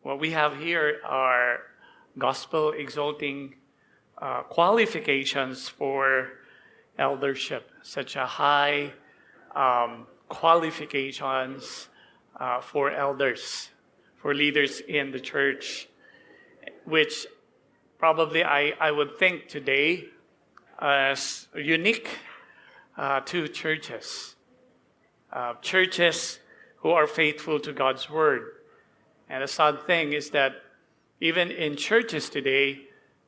What we have here are Gospel-Exalting qualifications for eldership, such a high qualifications for elders, for leaders in the church, which probably I would think today as unique to churches. Churches who are faithful to God's word. And the sad thing is that even in churches today,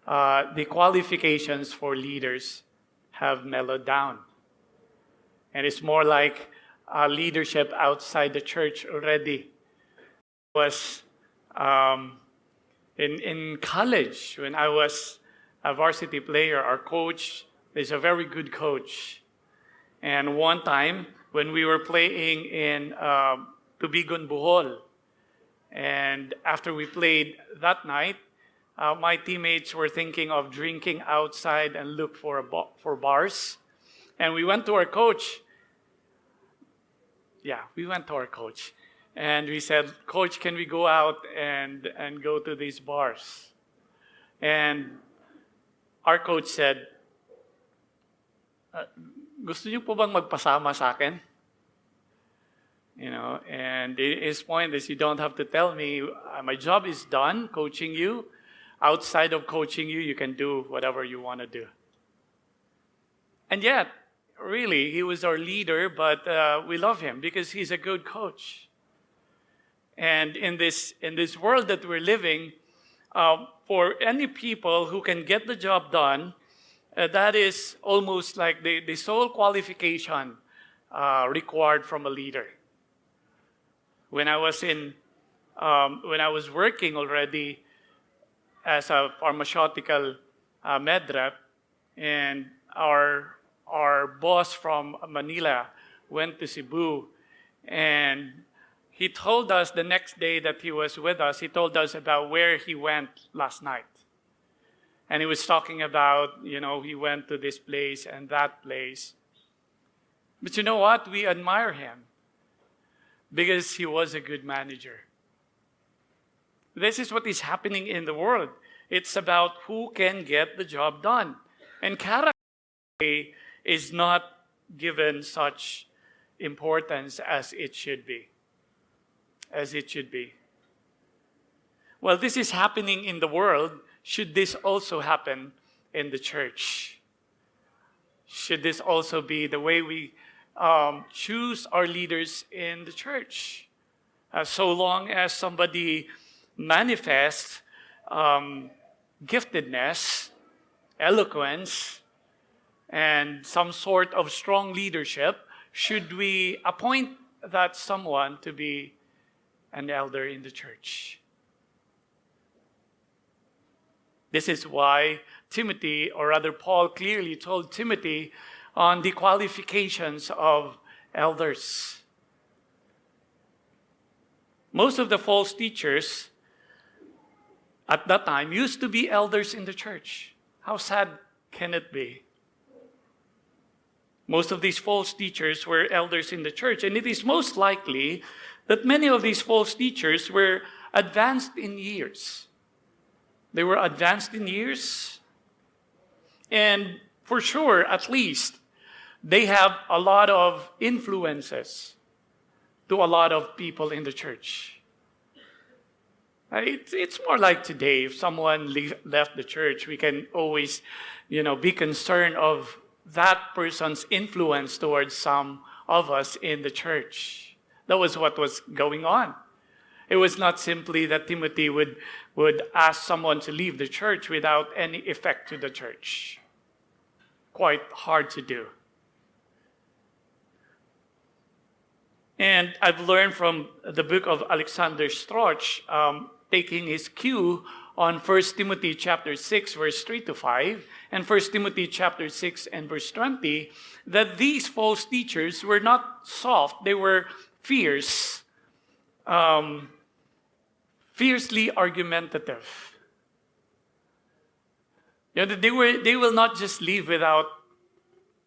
the qualifications for leaders have mellowed down. And it's more like leadership outside the church already. Was in college, when I was a varsity player, our coach is a very good coach. And one time, when we were playing in Tubigon, Bohol, and after we played that night, my teammates were thinking of drinking outside and look for bars. And we went to our coach. And we said, "Coach, can we go out and go to these bars?" And our coach said, "Gusto niyo po bang magpasama sa akin?" And his point is, you don't have to tell me. My job is done coaching you. Outside of coaching you, you can do whatever you want to do. And yet, really, he was our leader, but we love him because he's a good coach. And in this world that we're living, for any people who can get the job done, that is almost like the sole qualification required from a leader. When I was working already as a pharmaceutical med rep, and our boss from Manila went to Cebu, and he told us the next day that he was with us, he told us about where he went last night. And he was talking about, he went to this place and that place. But you know what? We admire him because he was a good manager. This is what is happening in the world. It's about who can get the job done. And character is not given such importance as it should be. Well, this is happening in the world. Should this also happen in the church? Should this also be the way we choose our leaders in the church? So long as somebody manifests giftedness, eloquence, and some sort of strong leadership, should we appoint that someone to be an elder in the church? This is why Timothy, or rather Paul, clearly told Timothy on the qualifications of elders. Most of the false teachers at that time used to be elders in the church. How sad can it be? Most of these false teachers were elders in the church, and it is most likely that many of these false teachers were advanced in years. They were advanced in years, and for sure, at least, they have a lot of influences to a lot of people in the church. It's more like today, if someone left the church, we can always, be concerned of that person's influence towards some of us in the church. That was what was going on. It was not simply that Timothy would ask someone to leave the church without any effect to the church. Quite hard to do. And I've learned from the book of Alexander Strauch, taking his cue on 1 Timothy chapter 6, verse 3 to 5, and 1 Timothy chapter 6 and verse 20, that these false teachers were not soft, they were fierce, fiercely argumentative. They will not just leave without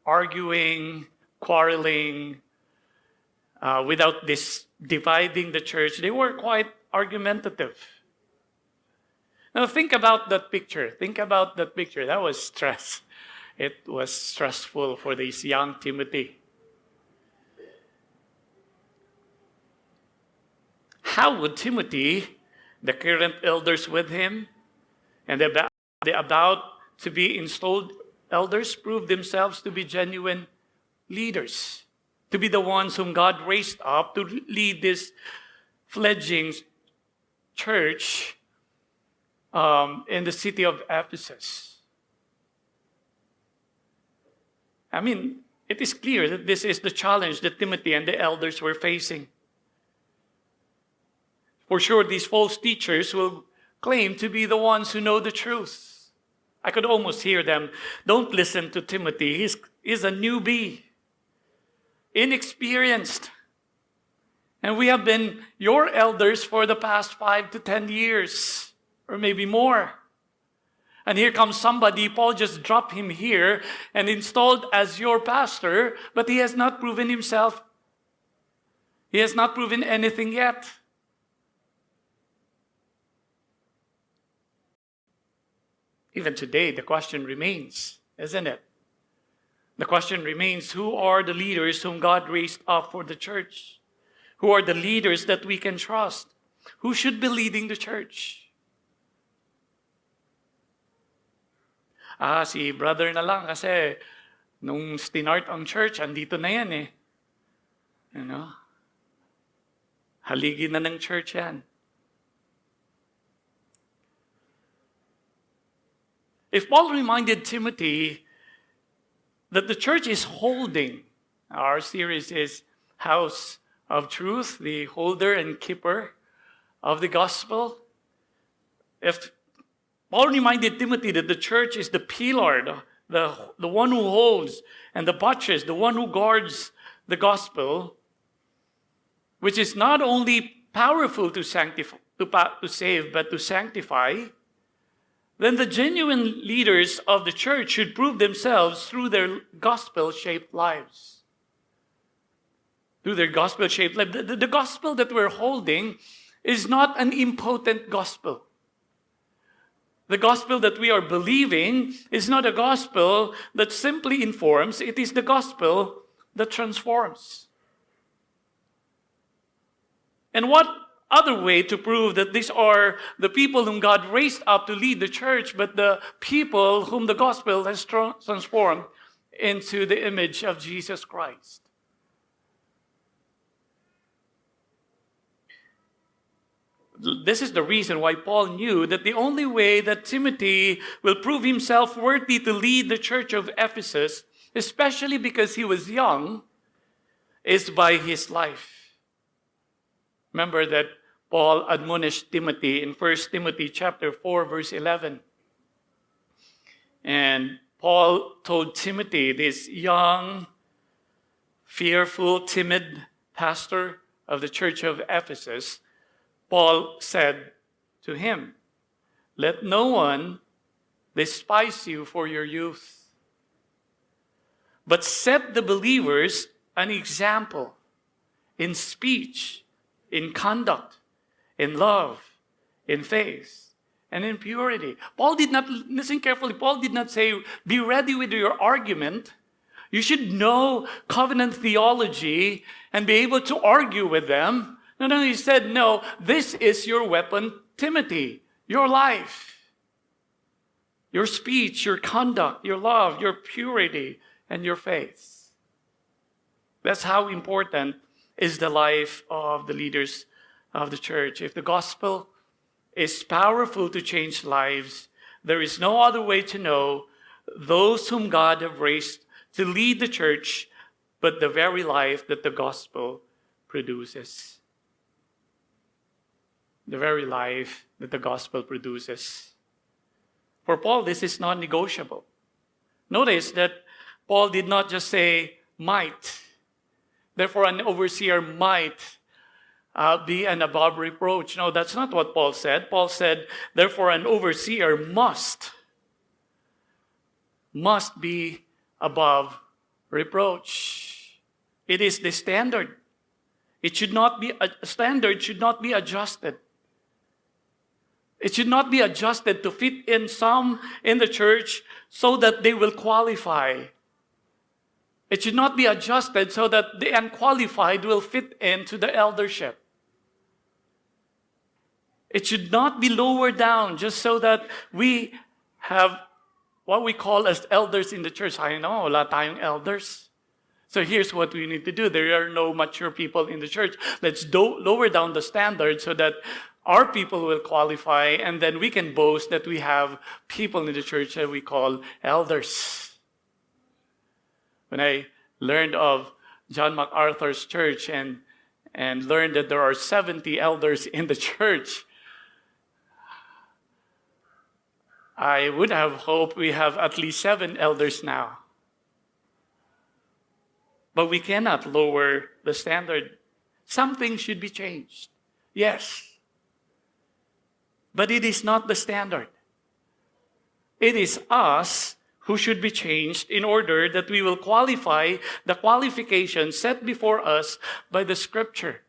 arguing, quarreling, without this dividing the church. They were quite argumentative. Now think about that picture. Think about that picture. That was stress. It was stressful for this young Timothy. How would Timothy, the current elders with him, and the about to be installed elders prove themselves to be genuine leaders, to be the ones whom God raised up to lead this fledgling church in the city of Ephesus? I mean, it is clear that this is the challenge that Timothy and the elders were facing. For sure, these false teachers will claim to be the ones who know the truth. I could almost hear them, don't listen to Timothy. He's a newbie, inexperienced. And we have been your elders for the past 5 to 10 years, or maybe more. And here comes somebody, Paul just dropped him here and installed as your pastor, but he has not proven himself. He has not proven anything yet. Even today, the question remains, isn't it? The question remains, who are the leaders whom God raised up for the church? Who are the leaders that we can trust? Who should be leading the church? Si brother na lang kasi nung start ang church, andito na yan eh. You know? Haligi na ng church yan. If Paul reminded Timothy that the church is holding, our series is House of Truth, the holder and keeper of the gospel. If Paul reminded Timothy that the church is the pillar, the one who holds, and the buttress, the one who guards the gospel, which is not only powerful to sanctify, to save, but to sanctify, then the genuine leaders of the church should prove themselves through their gospel-shaped lives. Through their gospel-shaped life. The gospel that we're holding is not an impotent gospel. The gospel that we are believing is not a gospel that simply informs. It is the gospel that transforms. And what other way to prove that these are the people whom God raised up to lead the church, but the people whom the gospel has transformed into the image of Jesus Christ? This is the reason why Paul knew that the only way that Timothy will prove himself worthy to lead the church of Ephesus, especially because he was young, is by his life. Remember that Paul admonished Timothy in 1 Timothy chapter 4, verse 11. And Paul told Timothy, this young, fearful, timid pastor of the church of Ephesus, Paul said to him, let no one despise you for your youth, but set the believers an example in speech, in conduct, in love, in faith, and in purity. Paul did not, listen carefully, Paul did not say, be ready with your argument. You should know covenant theology and be able to argue with them. No, he said, no, this is your weapon, Timothy, your life, your speech, your conduct, your love, your purity, and your faith. That's how important is the life of the leaders of the church. If the gospel is powerful to change lives, there is no other way to know those whom God have raised to lead the church but the very life that the gospel produces. The very life that the gospel produces. For Paul, this is non-negotiable. Notice that Paul did not just say might. Therefore, an overseer might be an above reproach. No, that's not what Paul said. Paul said, therefore, an overseer must be above reproach. It is the standard. It should not be, a standard should not be adjusted. It should not be adjusted to fit in some in the church so that they will qualify. It should not be adjusted so that the unqualified will fit into the eldership. It should not be lowered down just so that we have what we call as elders in the church. I know, wala tayong elders. So here's what we need to do. There are no mature people in the church. Let's lower down the standard so that our people will qualify, and then we can boast that we have people in the church that we call elders. When I learned of John MacArthur's church and learned that there are 70 elders in the church, I would have hoped we have at least 7 elders now. But we cannot lower the standard. Something should be changed. Yes. But it is not the standard. It is us who should be changed in order that we will qualify the qualifications set before us by the Scripture.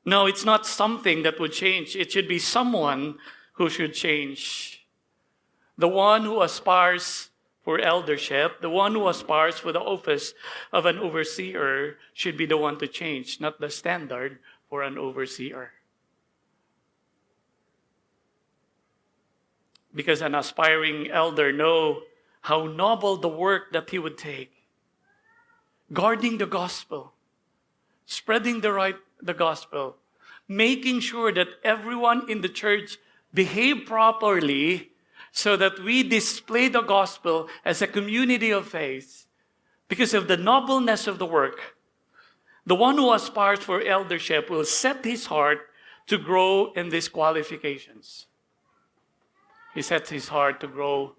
No, it's not something that would change. It should be someone who should change. The one who aspires for eldership, the one who aspires for the office of an overseer should be the one to change, not the standard for an overseer. Because an aspiring elder knows how noble the work that he would take. Guarding the gospel, spreading the gospel, making sure that everyone in the church behave properly so that we display the gospel as a community of faith. Because of the nobleness of the work, the one who aspires for eldership will set his heart to grow in these qualifications. He sets his heart to grow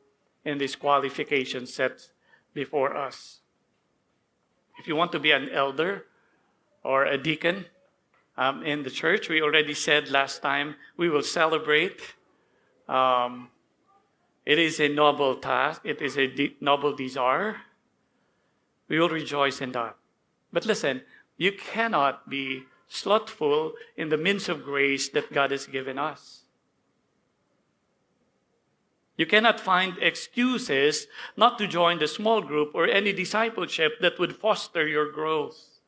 in these qualifications set before us. If you want to be an elder or a deacon in the church, we already said last time, we will celebrate. It is a noble task. It is a noble desire. We will rejoice in that. But listen, you cannot be slothful in the means of grace that God has given us. You cannot find excuses not to join the small group or any discipleship that would foster your growth.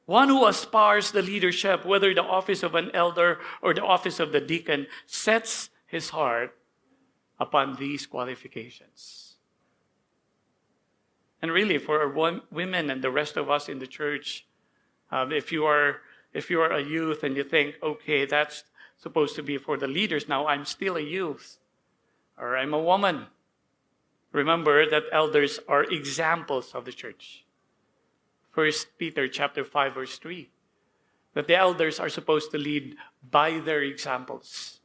One who aspires the leadership, whether the office of an elder or the office of the deacon, sets his heart upon these qualifications. And really, for our women and the rest of us in the church, if you are a youth and you think, okay, that's supposed to be for the leaders, now I'm still a youth, or I'm a woman. Remember that elders are examples of the church. 1 Peter chapter 5, verse 3. That the elders are supposed to lead by their examples.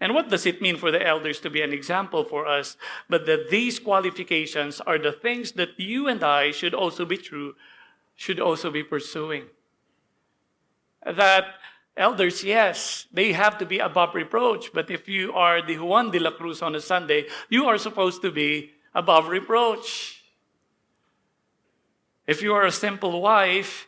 And what does it mean for the elders to be an example for us? But that these qualifications are the things that you and I should also be pursuing. That elders, yes, they have to be above reproach. But if you are the Juan de la Cruz on a Sunday, you are supposed to be above reproach. If you are a simple wife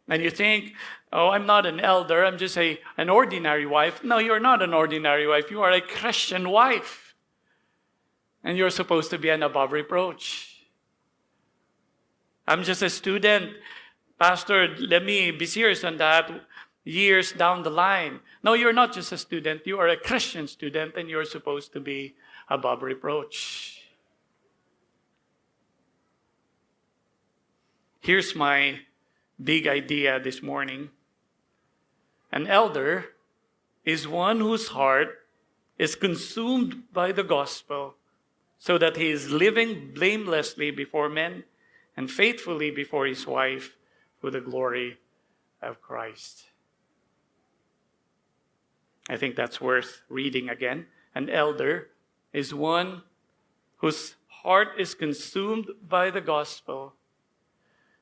and you think, oh, I'm not an elder, I'm just an ordinary wife. No, you're not an ordinary wife. You are a Christian wife. And you're supposed to be an above reproach. I'm just a student. Pastor, let me be serious on that. Years down the line. No, you're not just a student. You are a Christian student and you're supposed to be above reproach. Here's my big idea this morning. An elder is one whose heart is consumed by the gospel so that he is living blamelessly before men and faithfully before his wife for the glory of Christ. I think that's worth reading again. An elder is one whose heart is consumed by the gospel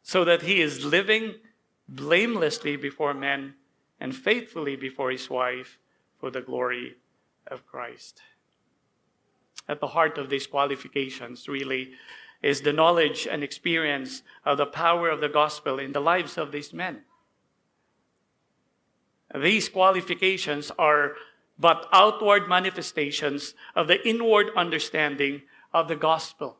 so that he is living blamelessly before men and faithfully before his wife for the glory of Christ. At the heart of these qualifications really is the knowledge and experience of the power of the gospel in the lives of these men. These qualifications are but outward manifestations of the inward understanding of the gospel.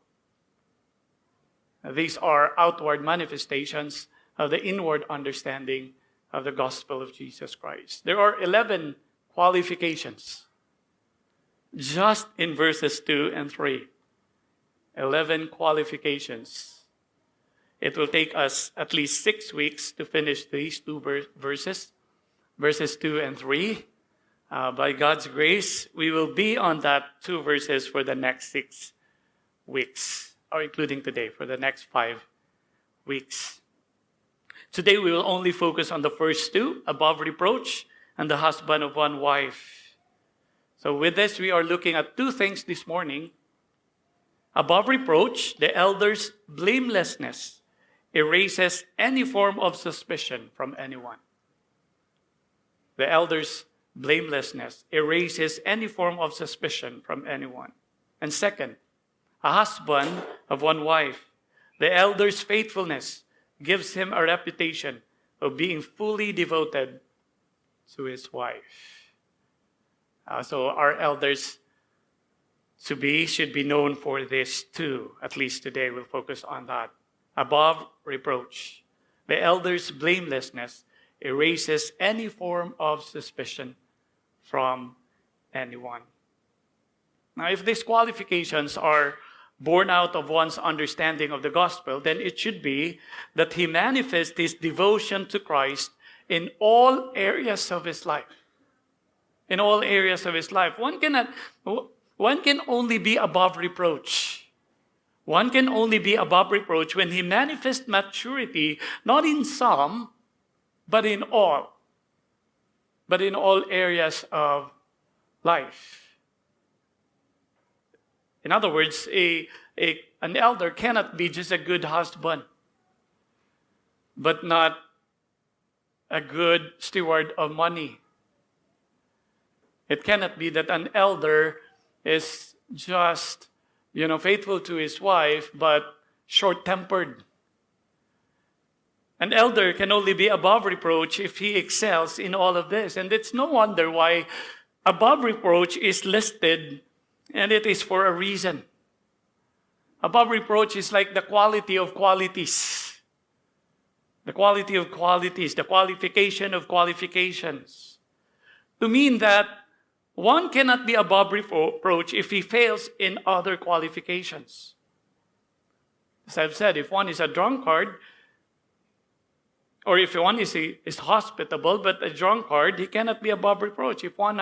These are outward manifestations of the inward understanding of the gospel of Jesus Christ. There are 11 qualifications just in verses 2 and 3. 11 qualifications. It will take us at least 6 weeks to finish these two verses 2 and 3. By God's grace, we will be on that 2 verses for the next 6 weeks, or including today, for the next 5 weeks. Today, we will only focus on the first 2, above reproach, and the husband of one wife. So with this, we are looking at 2 things this morning. Above reproach, the elder's blamelessness erases any form of suspicion from anyone. The elder's blamelessness erases any form of suspicion from anyone. And second, a husband of one wife. The elder's faithfulness gives him a reputation of being fully devoted to his wife. So our elders should be known for this too. At least today we'll focus on that. Above reproach. The elder's blamelessness erases any form of suspicion from anyone. Now, if these qualifications are born out of one's understanding of the gospel, then it should be that he manifests his devotion to Christ in all areas of his life. In all areas of his life. One can only be above reproach. One can only be above reproach when he manifests maturity, not in some, but in all. But in all areas of life. In other words, an elder cannot be just a good husband, but not a good steward of money. It cannot be that an elder is just, faithful to his wife, but short-tempered. An elder can only be above reproach if he excels in all of this. And it's no wonder why above reproach is listed, and it is for a reason. Above reproach is like the quality of qualities. The quality of qualities, the qualification of qualifications. To mean that one cannot be above reproach if he fails in other qualifications. As I've said, if one is a drunkard, or if one is hospitable but a drunkard, he cannot be above reproach. If one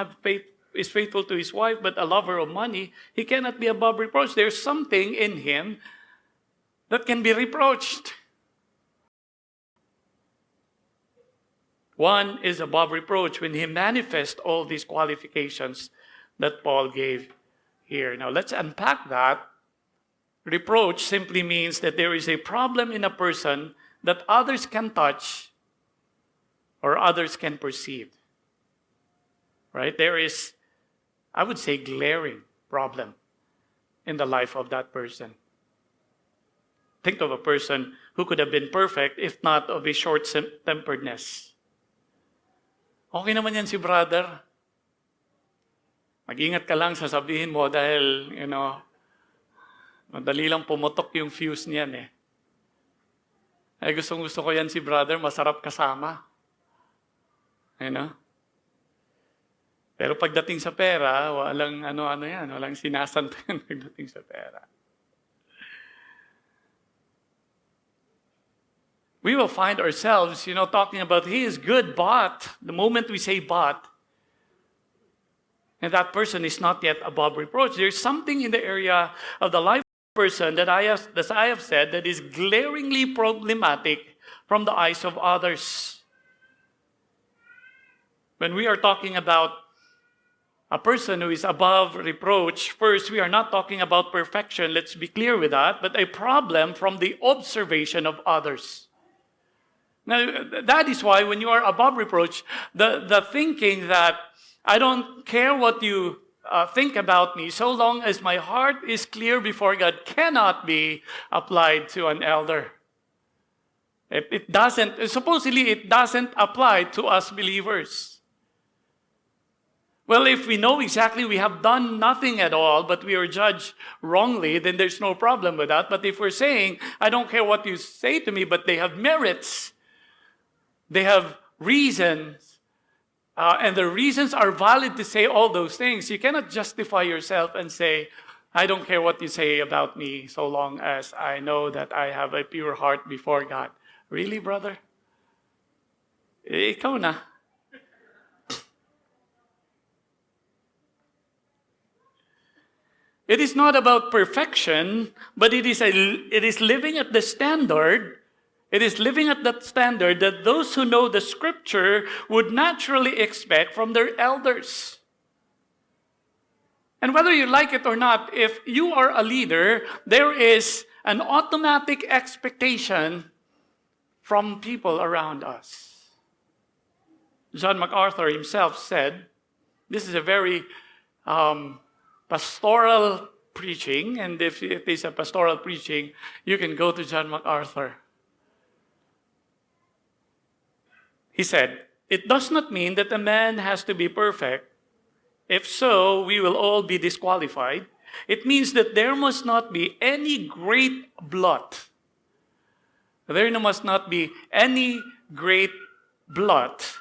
is faithful to his wife but a lover of money, he cannot be above reproach. There's something in him that can be reproached. One is above reproach when he manifests all these qualifications that Paul gave here. Now let's unpack that. Reproach simply means that there is a problem in a person that others can touch or others can perceive. Right? There is, I would say, glaring problem in the life of that person. Think of a person who could have been perfect if not of a short-temperedness. Okay naman yan si brother. Mag-ingat ka lang sa sabihin mo dahil, madali lang pumutok yung fuse niyan eh. Ay gustong-gusto ko yan si brother, masarap kasama. Pero pagdating sa pera, walang yan, walang sinasanto yan pagdating sa pera. We will find ourselves, talking about he is good, but the moment we say but, and that person is not yet above reproach, there's something in the area of the life of the person that I have said that is glaringly problematic from the eyes of others. When we are talking about a person who is above reproach, first, we are not talking about perfection, let's be clear with that, but a problem from the observation of others. Now, that is why when you are above reproach, the thinking that I don't care what you think about me so long as my heart is clear before God cannot be applied to an elder. Supposedly it doesn't apply to us believers. Well, if we know exactly we have done nothing at all, but we are judged wrongly, then there's no problem with that. But if we're saying, I don't care what you say to me, but they have merits, they have reasons, and the reasons are valid to say all those things, you cannot justify yourself and say, I don't care what you say about me so long as I know that I have a pure heart before God. Really, brother? Ikaw na. It is not about perfection, but it is living at the standard. It is living at that standard that those who know the Scripture would naturally expect from their elders. And whether you like it or not, if you are a leader, there is an automatic expectation from people around us. John MacArthur himself said, this is a very pastoral preaching, and if it is a pastoral preaching, you can go to John MacArthur. He said, it does not mean that a man has to be perfect. If so, we will all be disqualified. It means that there must not be any great blot. There must not be any great blot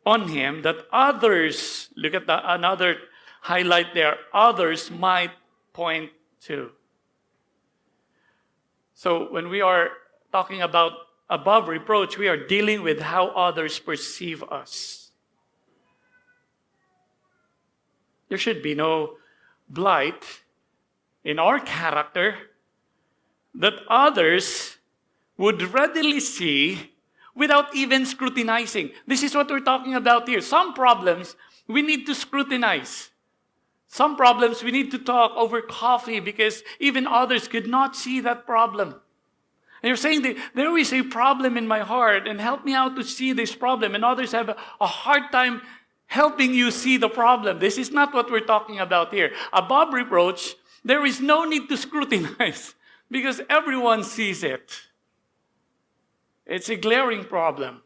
on him that others, look at another highlight there, others might point to. So when we are talking about above reproach, we are dealing with how others perceive us. There should be no blight in our character that others would readily see without even scrutinizing. This is what we're talking about here. Some problems we need to scrutinize. Some problems we need to talk over coffee because even others could not see that problem. And you're saying that there is a problem in my heart and help me out to see this problem. And others have a hard time helping you see the problem. This is not what we're talking about here. Above reproach, there is no need to scrutinize because everyone sees it. It's a glaring problem.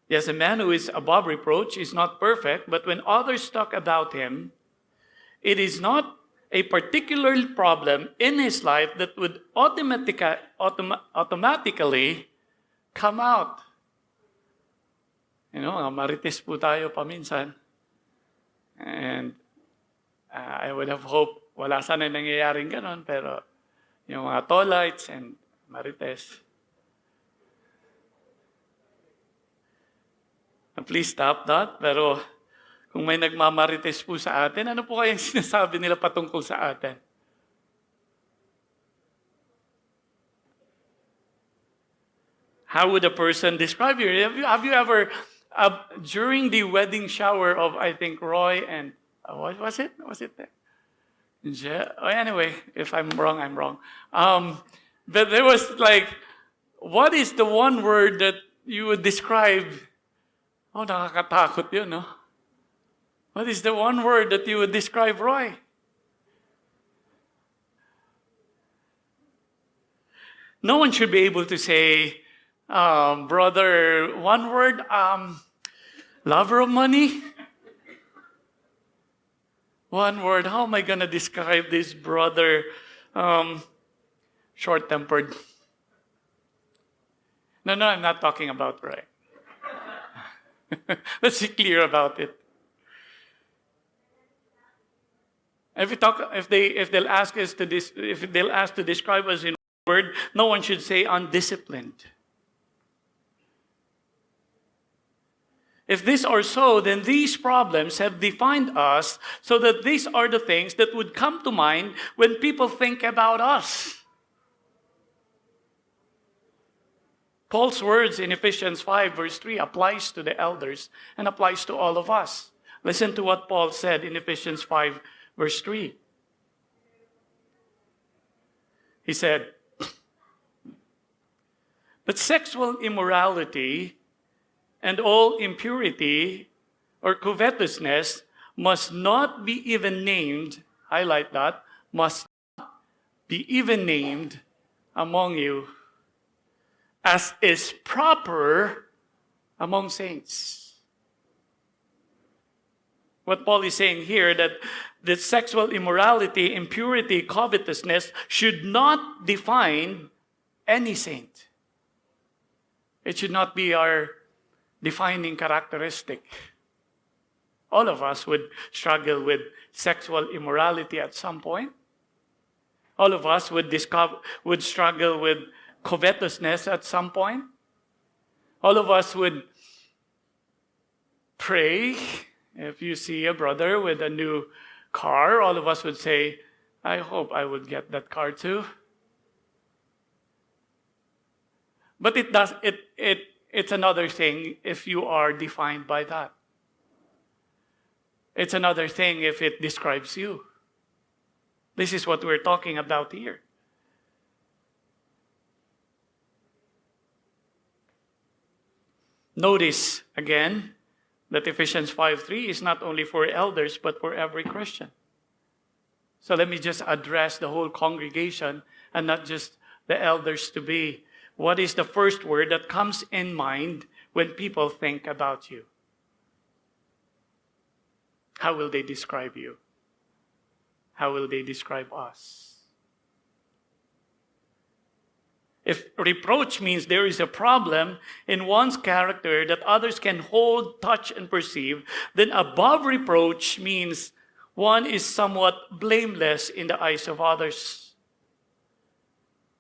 Yes, a man who is above reproach is not perfect, but when others talk about him, it is not a particular problem in his life that would automatically come out. You know, marites po tayo paminsan. And I would have hoped wala sana nangyayaring ganon, pero yung mga tollites and marites. Please stop that. Pero kung may nagmamarites po sa atin, ano po kayang sinasabi nila patungkol sa atin? How would a person describe you? Have you ever, during the wedding shower of, I think, Roy and, what was it? Was it there? Anyway, if I'm wrong, I'm wrong. But there was like, what is the one word that you would describe? Oh, nakakatakot yun, no? What is the one word that you would describe Roy? No one should be able to say, brother, one word, lover of money? One word, how am I going to describe this brother? Short-tempered. No, I'm not talking about Roy. Let's be clear about it. If they'll ask to describe us in one word, no one should say undisciplined. If this are so, then these problems have defined us so that these are the things that would come to mind when people think about us. Paul's words in Ephesians 5 verse 3 applies to the elders and applies to all of us. Listen to what Paul said in Ephesians 5 verse 3. He said, but sexual immorality and all impurity or covetousness must not be even named, highlight that, must not be even named among you, as is proper among saints. What Paul is saying here, that sexual immorality, impurity, covetousness should not define any saint. It should not be our defining characteristic. All of us would struggle with sexual immorality at some point. All of us would struggle with covetousness at some point. All of us would pray. If you see a brother with a new car, all of us would say, I hope I would get that car too. But it's another thing if you are defined by that. It's another thing if it describes you. This is what we're talking about here. Notice again that Ephesians 5:3 is not only for elders but for every Christian. So let me just address the whole congregation and not just the elders to be. What is the first word that comes in mind when people think about you? How will they describe you? How will they describe us? If reproach means there is a problem in one's character that others can hold, touch, and perceive, then above reproach means one is somewhat blameless in the eyes of others.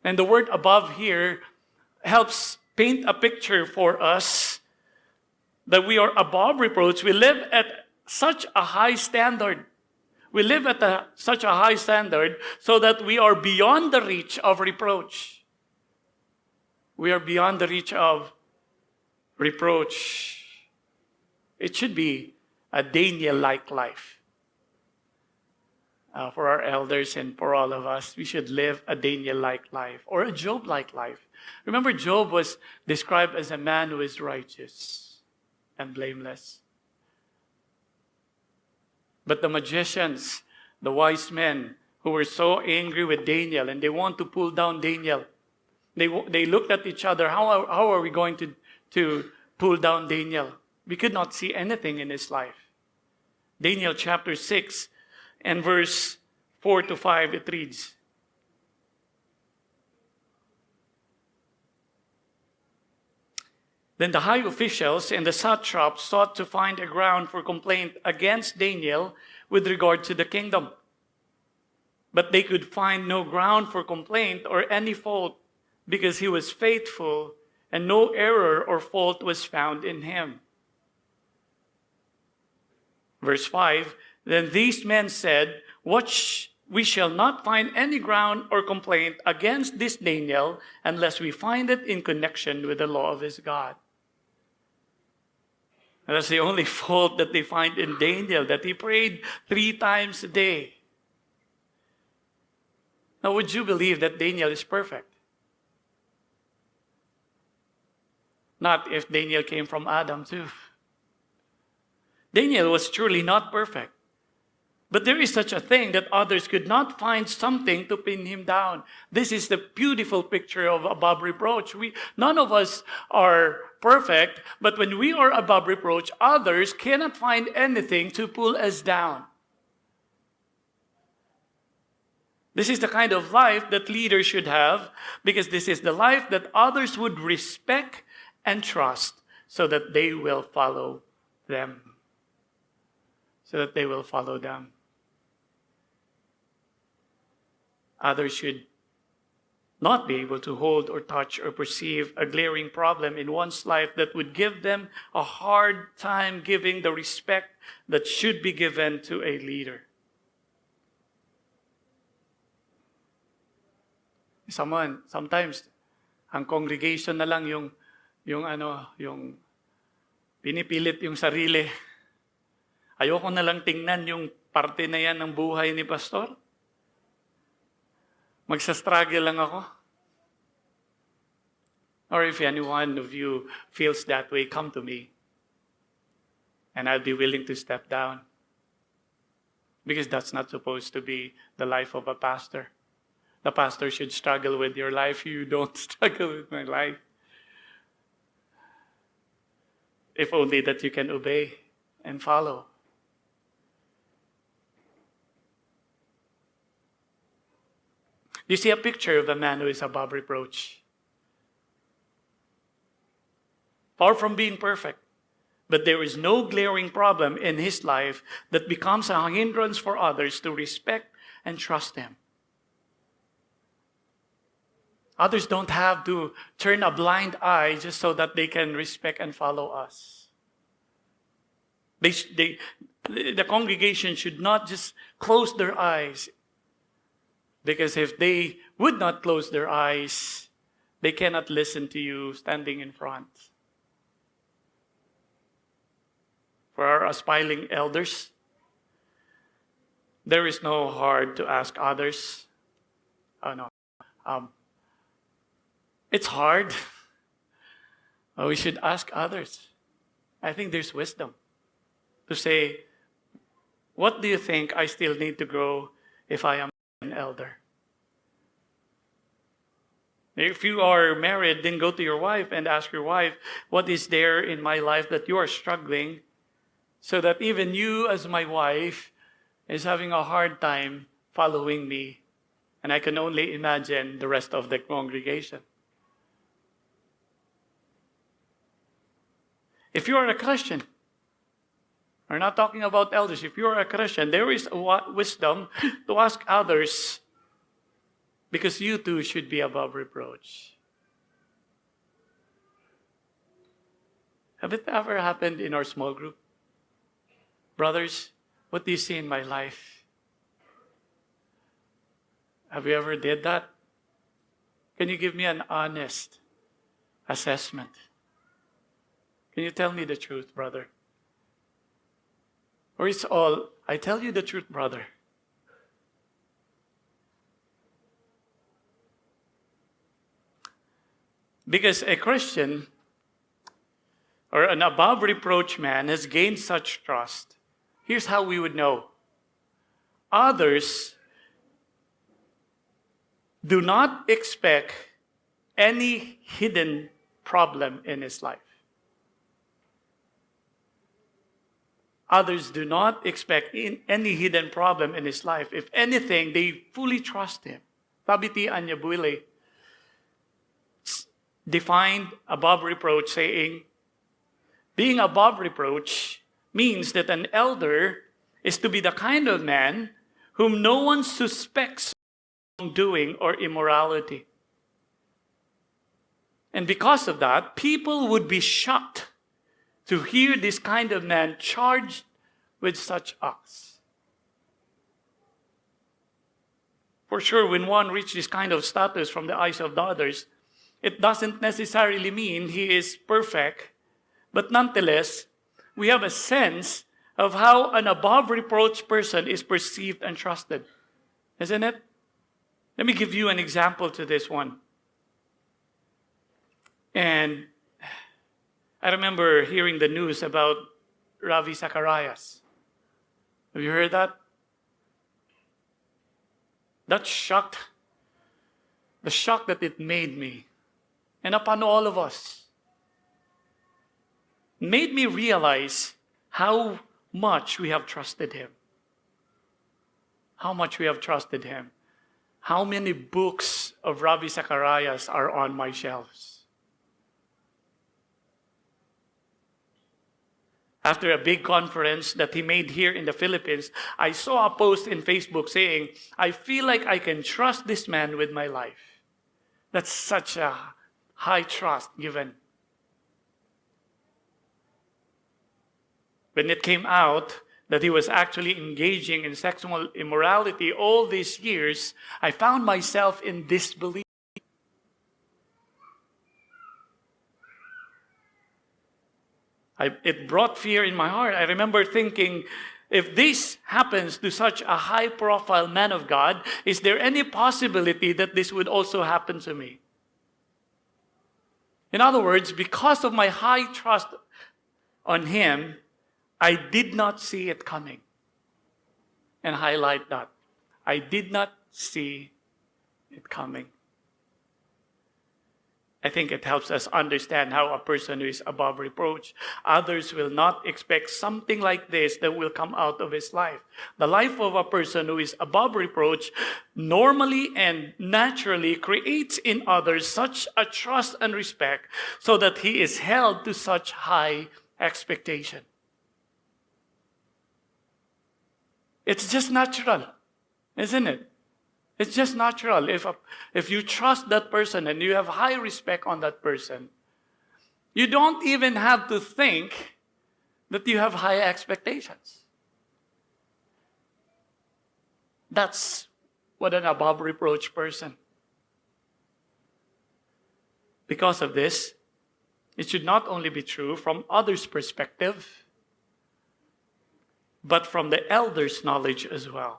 And the word above here helps paint a picture for us that we are above reproach. We live at such a high standard. We live at such a high standard so that we are beyond the reach of reproach. We are beyond the reach of reproach. It should be a Daniel-like life. For our elders and for all of us, we should live a Daniel-like life or a Job-like life. Remember, Job was described as a man who is righteous and blameless. But the magicians, the wise men who were so angry with Daniel and they want to pull down Daniel, they looked at each other. How are we going to pull down Daniel? We could not see anything in his life. Daniel chapter 6 and verse 4 to 5, it reads, Then the high officials and the satraps sought to find a ground for complaint against Daniel with regard to the kingdom. But they could find no ground for complaint or any fault because he was faithful and no error or fault was found in him. Verse 5, Then these men said, We shall not find any ground or complaint against this Daniel unless we find it in connection with the law of his God. And that's the only fault that they find in Daniel, that he prayed 3 times a day. Now, would you believe that Daniel is perfect? Not if Daniel came from Adam too. Daniel was truly not perfect. But there is such a thing that others could not find something to pin him down. This is the beautiful picture of above reproach. None of us are perfect, but when we are above reproach, others cannot find anything to pull us down. This is the kind of life that leaders should have, because this is the life that others would respect and trust so that they will follow them. So that they will follow them. Others should not be able to hold or touch or perceive a glaring problem in one's life that would give them a hard time giving the respect that should be given to a leader. Sometimes, ang congregation na lang yung pinipilit yung sarili. Ayoko na lang tingnan yung parte na yan ng buhay ni pastor. Magsa-struggle lang ako. Or if any one of you feels that way, come to me. And I'll be willing to step down. Because that's not supposed to be the life of a pastor. The pastor should struggle with your life. You don't struggle with my life. If only that you can obey and follow. You see a picture of a man who is above reproach. Far from being perfect, but there is no glaring problem in his life that becomes a hindrance for others to respect and trust him. Others don't have to turn a blind eye just so that they can respect and follow us. The congregation should not just close their eyes, because if they would not close their eyes, they cannot listen to you standing in front. For our aspiring elders, there is no hard to ask others. Oh no. It's hard. We should ask others. I think there's wisdom to say, what do you think I still need to grow if I am an elder? If you are married, then go to your wife and ask your wife, what is there in my life that you are struggling, so that even you as my wife is having a hard time following me. And I can only imagine the rest of the congregation. If you are a Christian, we're not talking about elders. If you are a Christian, there is wisdom to ask others, because you too should be above reproach. Have it ever happened in our small group? Brothers, what do you see in my life? Have you ever did that? Can you give me an honest assessment? Can you tell me the truth, brother? Or it's all, I tell you the truth, brother. Because a Christian or an above reproach man has gained such trust. Here's how we would know. Others do not expect any hidden problem in his life. Others do not expect any hidden problem in his life. If anything, they fully trust him. Tabiti Anyabuile defined above reproach, saying, being above reproach means that an elder is to be the kind of man whom no one suspects of wrongdoing or immorality. And because of that, people would be shocked to hear this kind of man charged with such acts. For sure, when one reaches this kind of status from the eyes of the others, it doesn't necessarily mean he is perfect, but nonetheless, we have a sense of how an above reproach person is perceived and trusted. Isn't it? Let me give you an example to this one. And I remember hearing the news about Ravi Zacharias. Have you heard that? That shocked, the shock that it made me, and upon all of us, made me realize how much we have trusted him. How much we have trusted him. How many books of Ravi Zacharias are on my shelves? After a big conference that he made here in the Philippines, I saw a post in Facebook saying, I feel like I can trust this man with my life. That's such a high trust given. When it came out that he was actually engaging in sexual immorality all these years, I found myself in disbelief. It brought fear in my heart. I remember thinking, if this happens to such a high-profile man of God, is there any possibility that this would also happen to me? In other words, because of my high trust on him, I did not see it coming. And highlight that. I did not see it coming. I think it helps us understand how a person who is above reproach, others will not expect something like this that will come out of his life. The life of a person who is above reproach normally and naturally creates in others such a trust and respect so that he is held to such high expectation. It's just natural, isn't it? It's just natural. If you trust that person and you have high respect on that person, you don't even have to think that you have high expectations. That's what an above reproach person. Because of this, it should not only be true from others' perspective, but from the elders' knowledge as well.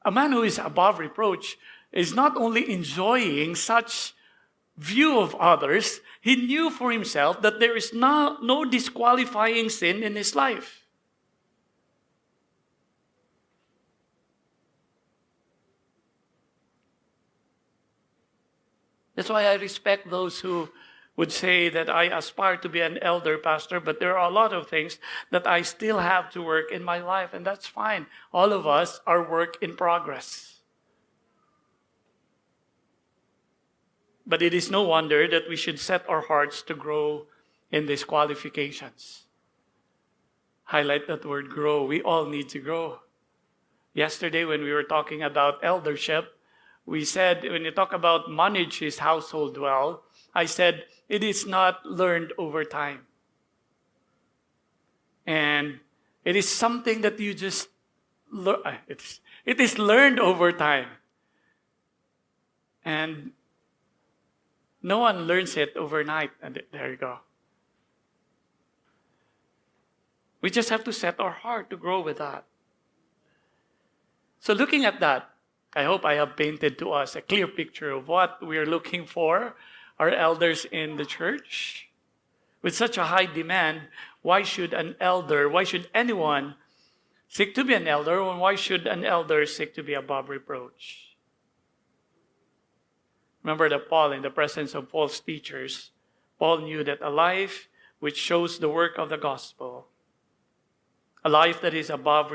A man who is above reproach is not only enjoying such view of others, he knew for himself that there is no disqualifying sin in his life. That's why I respect those who would say that I aspire to be an elder pastor, but there are a lot of things that I still have to work in my life, and that's fine. All of us are work in progress. But it is no wonder that we should set our hearts to grow in these qualifications. Highlight that word grow. We all need to grow. Yesterday when we were talking about eldership, we said when you talk about manage his household well, I said, it is not learned over time. And it is something that you just learn. It is learned over time. And no one learns it overnight. And there you go. We just have to set our heart to grow with that. So looking at that, I hope I have painted to us a clear picture of what we are looking for, our elders in the church. With such a high demand, why should anyone seek to be an elder, and why should an elder seek to be above reproach? Remember that Paul, in the presence of false teachers, Paul knew that a life which shows the work of the gospel, a life that is above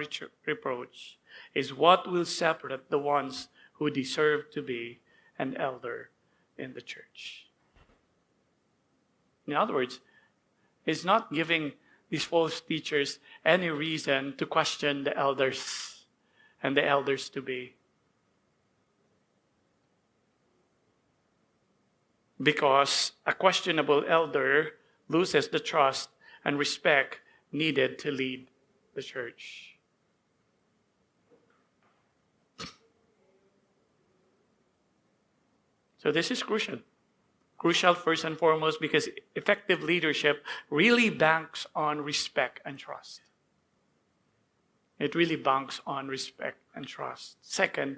reproach, is what will separate the ones who deserve to be an elder in the church. In other words, it's not giving these false teachers any reason to question the elders and the elders to be. Because a questionable elder loses the trust and respect needed to lead the church. So this is crucial. Crucial first and foremost because effective leadership really banks on respect and trust. It really banks on respect and trust. Second,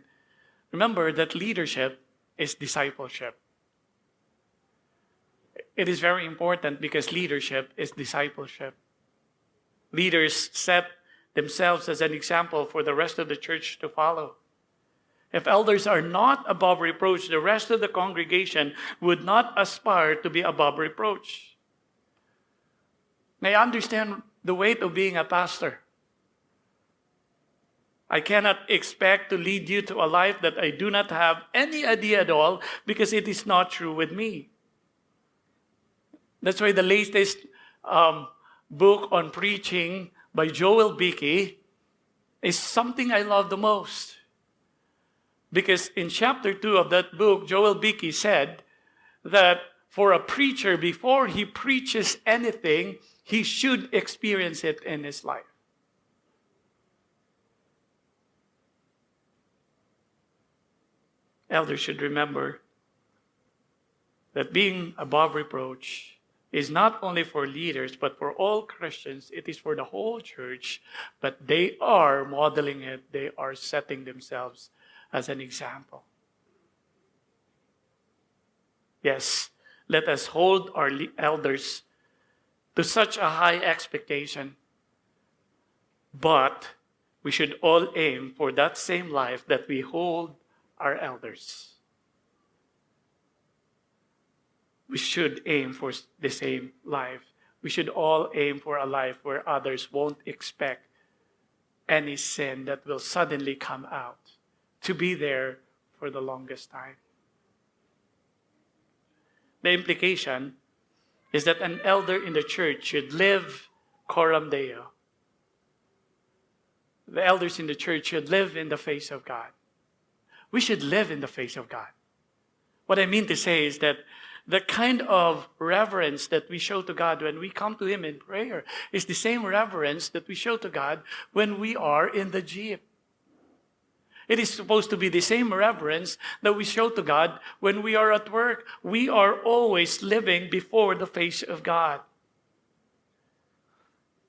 remember that leadership is discipleship. It is very important because leadership is discipleship. Leaders set themselves as an example for the rest of the church to follow. If elders are not above reproach, the rest of the congregation would not aspire to be above reproach. May I understand the weight of being a pastor. I cannot expect to lead you to a life that I do not have any idea at all because it is not true with me. That's why the latest book on preaching by Joel Beakey is something I love the most. Because in chapter 2 of that book, Joel Beakey said that for a preacher, before he preaches anything, he should experience it in his life. Elders should remember that being above reproach is not only for leaders, but for all Christians. It is for the whole church, but they are modeling it. They are setting themselves as an example. Yes, let us hold our elders to such a high expectation, but we should all aim for that same life that we hold our elders. we should aim for the same life. We should all aim for a life where others won't expect any sin that will suddenly come out to be there for the longest time. The implication is that an elder in the church should live coram Deo. The elders in the church should live in the face of God. We should live in the face of God. What I mean to say is that the kind of reverence that we show to God when we come to Him in prayer is the same reverence that we show to God when we are in the jeep. It is supposed to be the same reverence that we show to God when we are at work. We are always living before the face of God.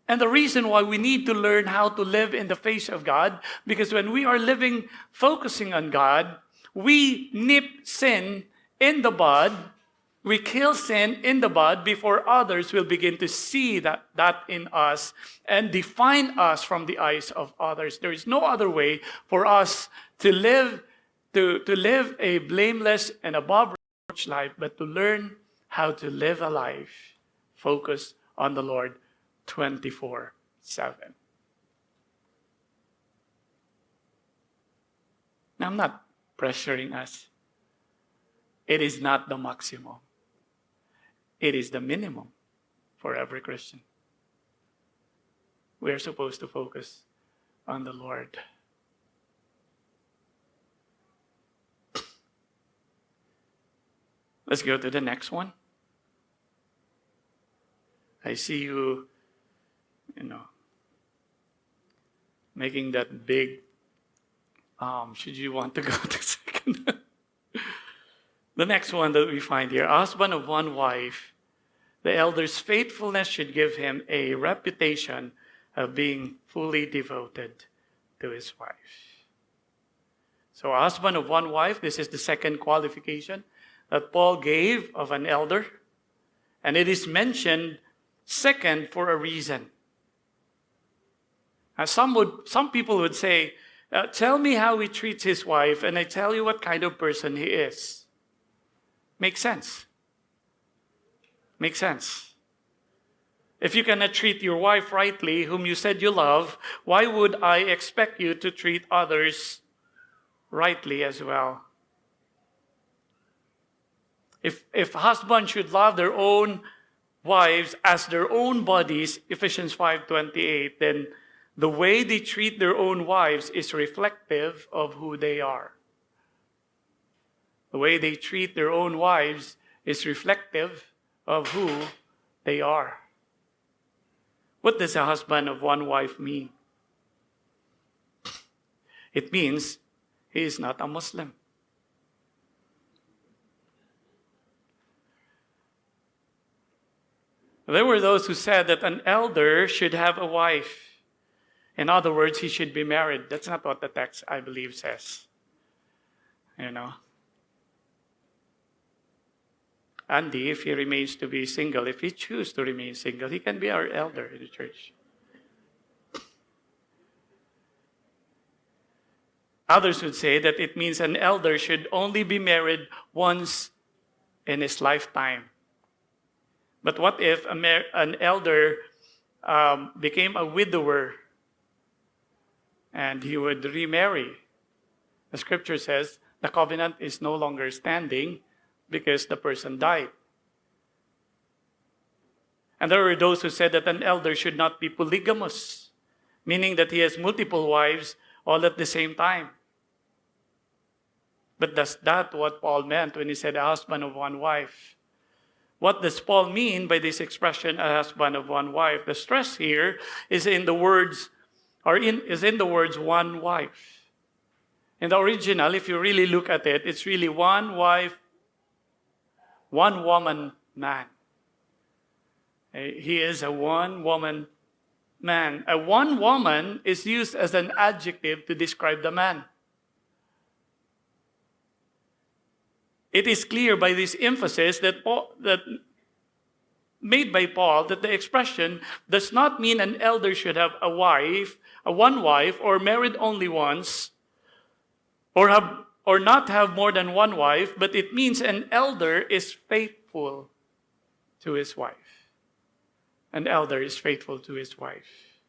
And the reason why we need to learn how to live in the face of God, because when we are living, focusing on God, we nip sin in the bud. We kill sin in the bud before others will begin to see that in us and define us from the eyes of others. There is no other way for us to live a blameless and above reproach life, but to learn how to live a life focused on the Lord 24/7. Now, I'm not pressuring us. It is not the maximum. It is the minimum for every Christian. We are supposed to focus on the Lord. Let's go to the next one. I see you, making that big, should you want to go to second? The next one that we find here, husband of one wife, the elder's faithfulness should give him a reputation of being fully devoted to his wife. So a husband of one wife, this is the second qualification that Paul gave of an elder. And it is mentioned second for a reason. Some people would say, tell me how he treats his wife, and I tell you what kind of person he is. Makes sense. Makes sense. If you cannot treat your wife rightly, whom you said you love, why would I expect you to treat others rightly as well? If husbands should love their own wives as their own bodies, Ephesians 5:28, then the way they treat their own wives is reflective of who they are. The way they treat their own wives is reflective of who they are. What does a husband of one wife mean? It means he is not a Muslim. There were those who said that an elder should have a wife. In other words, he should be married. That's not what the text, I believe, says. Andy, if he remains to be single, if he chooses to remain single, he can be our elder in the church. Others would say that it means an elder should only be married once in his lifetime. But what if an elder became a widower and he would remarry? The scripture says the covenant is no longer standing because the person died. And there were those who said that an elder should not be polygamous, meaning that he has multiple wives all at the same time. But that's not what Paul meant when he said a husband of one wife. What does Paul mean by this expression, a husband of one wife? The stress here is in the words one wife. In the original, if you really look at it, it's really one wife, one woman man. He is a one woman man. A one woman is used as an adjective to describe the man. It is clear by this emphasis that made by Paul that the expression does not mean an elder should have a one wife, or married only once, or not have more than one wife, but it means an elder is faithful faithful to his wife. An elder is faithful to his wife.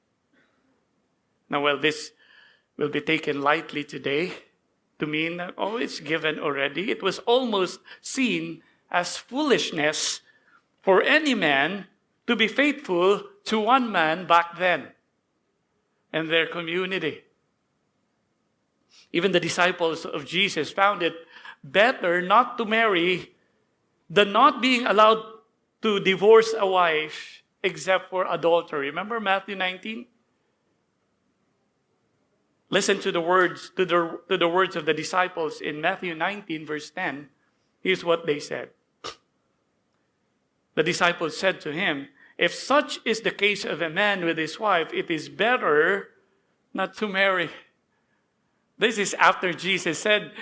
Now, well, this will be taken lightly today to mean that, oh, it's given already. It was almost seen as foolishness for any man to be faithful to one man back then and their community. Even the disciples of Jesus found it better not to marry than not being allowed to divorce a wife except for adultery. Remember Matthew 19? Listen to the words of the disciples in Matthew 19, verse 10. Here's what they said. The disciples said to him, "If such is the case of a man with his wife, it is better not to marry." This is after Jesus said,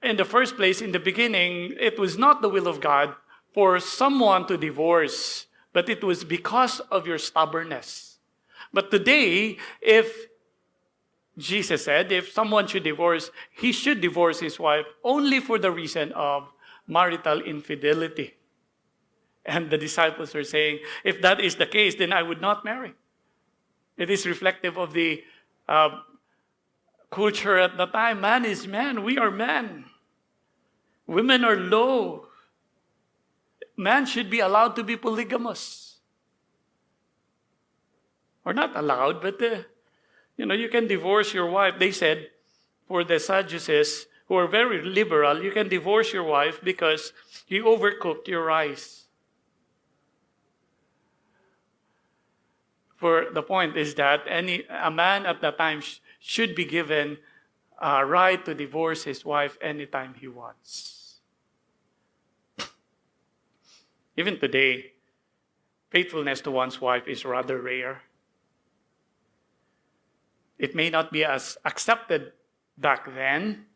in the first place, in the beginning, it was not the will of God for someone to divorce, but it was because of your stubbornness. But today, Jesus said, if someone should divorce, he should divorce his wife only for the reason of marital infidelity. And the disciples are saying, if that is the case, then I would not marry. It is reflective of the culture at the time. Man is man. We are men. Women are low. Man should be allowed to be polygamous. Or not allowed, but you can divorce your wife. They said, for the Sadducees, who are very liberal, you can divorce your wife because you overcooked your rice. For the point is that a man at that time should be given a right to divorce his wife anytime he wants. Even today, faithfulness to one's wife is rather rare. It may not be as accepted back then.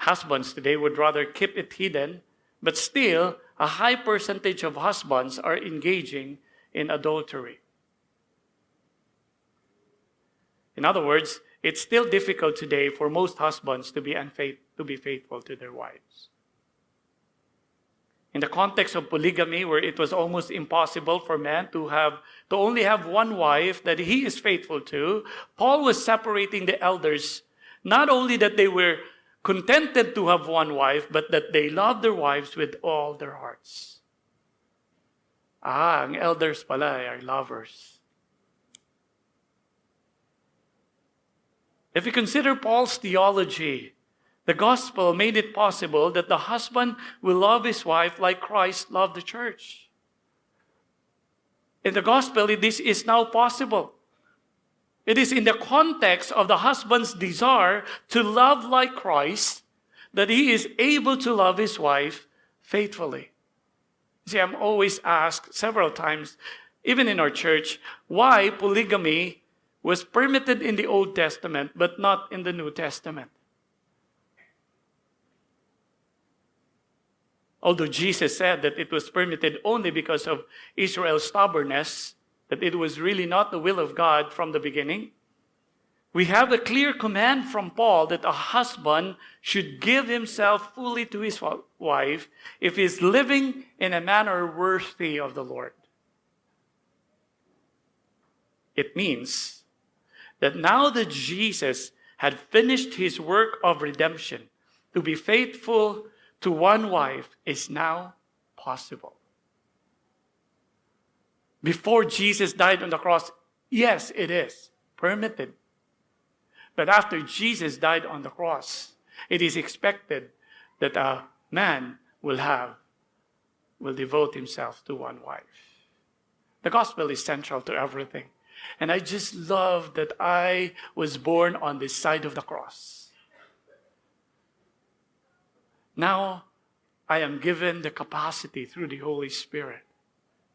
Husbands today would rather keep it hidden, but still, a high percentage of husbands are engaging in adultery. In other words, it's still difficult today for most husbands to be faithful to their wives. In the context of polygamy, where it was almost impossible for men to only have one wife that he is faithful to, Paul was separating the elders, not only that they were contented to have one wife, but that they loved their wives with all their hearts. Ang elders pala are lovers. If you consider Paul's theology, the gospel made it possible that the husband will love his wife like Christ loved the church. In the gospel, this is now possible. It is in the context of the husband's desire to love like Christ that he is able to love his wife faithfully. See, I'm always asked several times, even in our church, why polygamy was permitted in the Old Testament but not in the New Testament. Although Jesus said that it was permitted only because of Israel's stubbornness, that it was really not the will of God from the beginning, we have a clear command from Paul that a husband should give himself fully to his wife if he is living in a manner worthy of the Lord. It means that now that Jesus had finished his work of redemption, to be faithful to one wife is now possible. Before Jesus died on the cross, yes, it is permitted. But after Jesus died on the cross, it is expected that a man will devote himself to one wife. The gospel is central to everything. And I just love that I was born on this side of the cross. Now, I am given the capacity through the Holy Spirit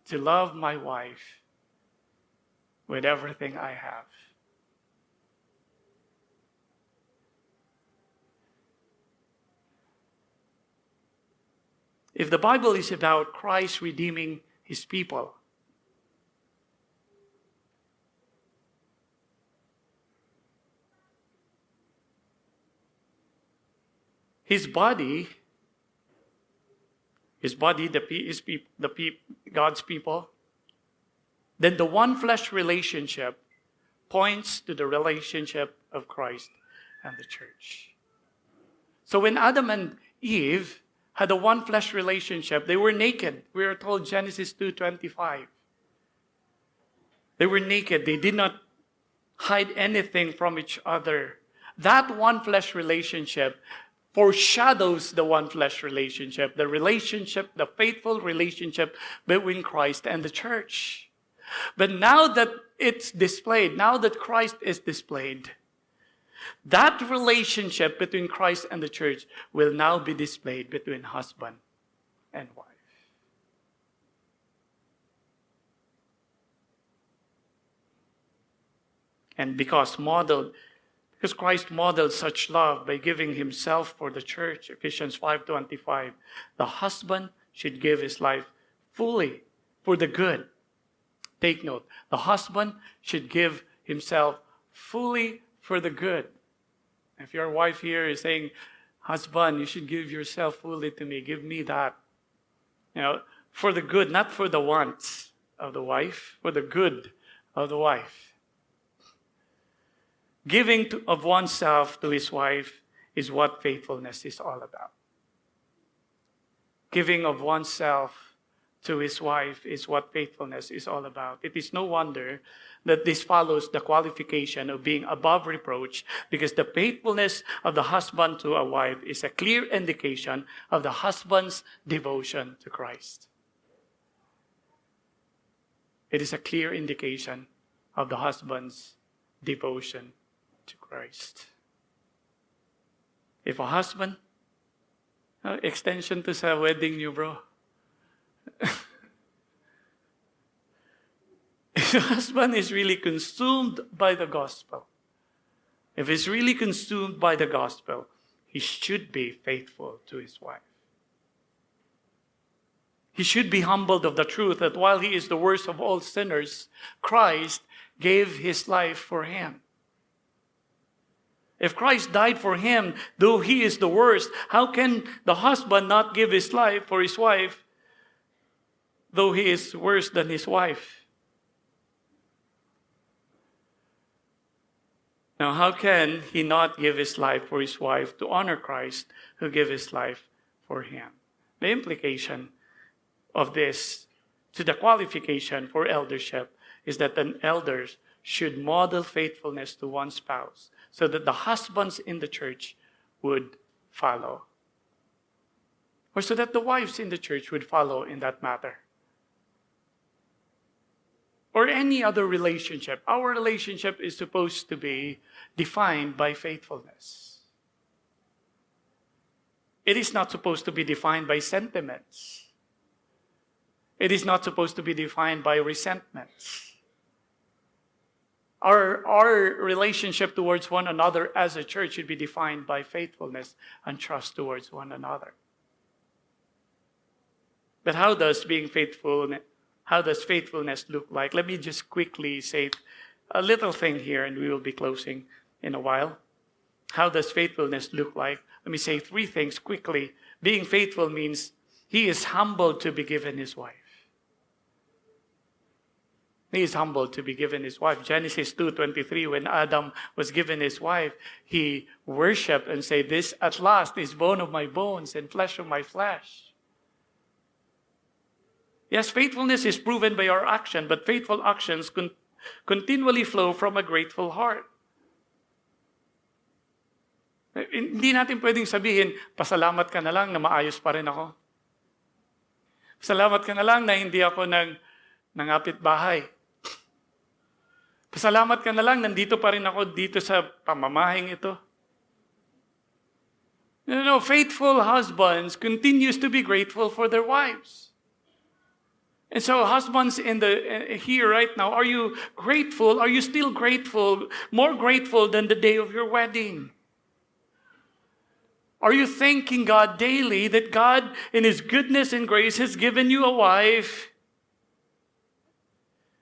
to love my wife with everything I have. If the Bible is about Christ redeeming his people, his body his body, God's people, then the one flesh relationship points to the relationship of Christ and the church. So when Adam and Eve had a one flesh relationship, they were naked. We are told Genesis 2:25. They were naked. They did not hide anything from each other. That one flesh relationship foreshadows the one flesh relationship, the faithful relationship between Christ and the church. But now that it's displayed, now that Christ is displayed, that relationship between Christ and the church will now be displayed between husband and wife. And because Christ modeled such love by giving himself for the church, Ephesians 5:25, the husband should give his life fully for the good. Take note, the husband should give himself fully for the good. If your wife here is saying, husband, you should give yourself fully to me, give me that. For the good, not for the wants of the wife, for the good of the wife. Giving of oneself to his wife is what faithfulness is all about. Giving of oneself to his wife is what faithfulness is all about. It is no wonder that this follows the qualification of being above reproach, because the faithfulness of the husband to a wife is a clear indication of the husband's devotion to Christ. It is a clear indication of the husband's devotion to Christ. If a husband, extension to sa wedding niyo, bro. If the husband is really consumed by the gospel, if he's really consumed by the gospel, he should be faithful to his wife. He should be humbled of the truth that while he is the worst of all sinners, Christ gave his life for him. If Christ died for him, though he is the worst, how can the husband not give his life for his wife, though he is worse than his wife? Now, how can he not give his life for his wife to honor Christ who gave his life for him? The implication of this to the qualification for eldership is that an elder should model faithfulness to one spouse so that the husbands in the church would follow. Or so that the wives in the church would follow in that matter. Or any other relationship. Our relationship is supposed to be defined by faithfulness. It is not supposed to be defined by sentiments. It is not supposed to be defined by resentments. Our relationship towards one another as a church should be defined by faithfulness and trust towards one another. But how does faithfulness look like? Let me just quickly say a little thing here, and we will be closing in a while. How does faithfulness look like? Let me say three things quickly. Being faithful means he is humbled to be given his wife. He is humbled to be given his wife. Genesis 2:23, when Adam was given his wife, he worshipped and said, "This at last is bone of my bones and flesh of my flesh." Yes, faithfulness is proven by our action, but faithful actions continually flow from a grateful heart. Hindi natin pwedeng sabihin, pasalamat ka na lang na maayos pa rin ako. Pasalamat ka na lang na hindi ako nangapit bahay. Pasalamat ka na lang, nandito pa rin ako dito sa pamamahing ito. Faithful husbands continues to be grateful for their wives. And so husbands here right now, are you grateful? Are you still grateful? More grateful than the day of your wedding? Are you thanking God daily that God in his goodness and grace has given you a wife,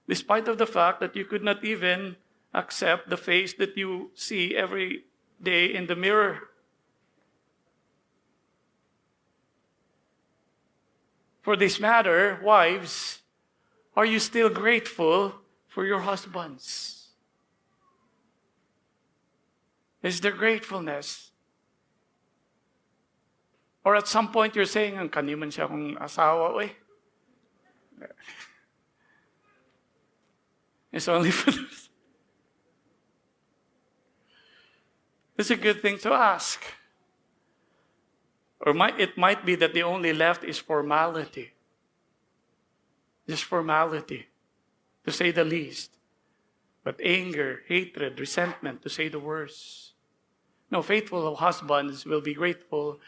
despite of the fact that you could not even accept the face that you see every day in the mirror? For this matter, wives, are you still grateful for your husbands? Is there gratefulness? Or at some point you're saying, ang kaniman siya kong asawa, oy. It's only for this. It's a good thing to ask. Or it might be that the only left is formality. Just formality, to say the least. But anger, hatred, resentment, to say the worst. No, faithful husbands will be grateful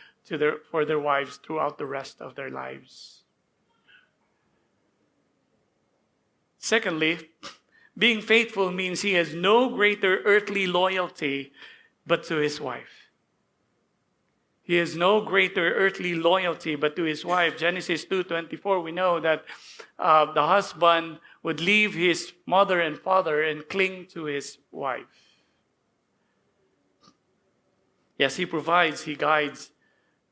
for their wives throughout the rest of their lives. Secondly, being faithful means he has no greater earthly loyalty but to his wife. He has no greater earthly loyalty but to his wife. Genesis 2:24, we know that the husband would leave his mother and father and cling to his wife. Yes, he provides, he guides,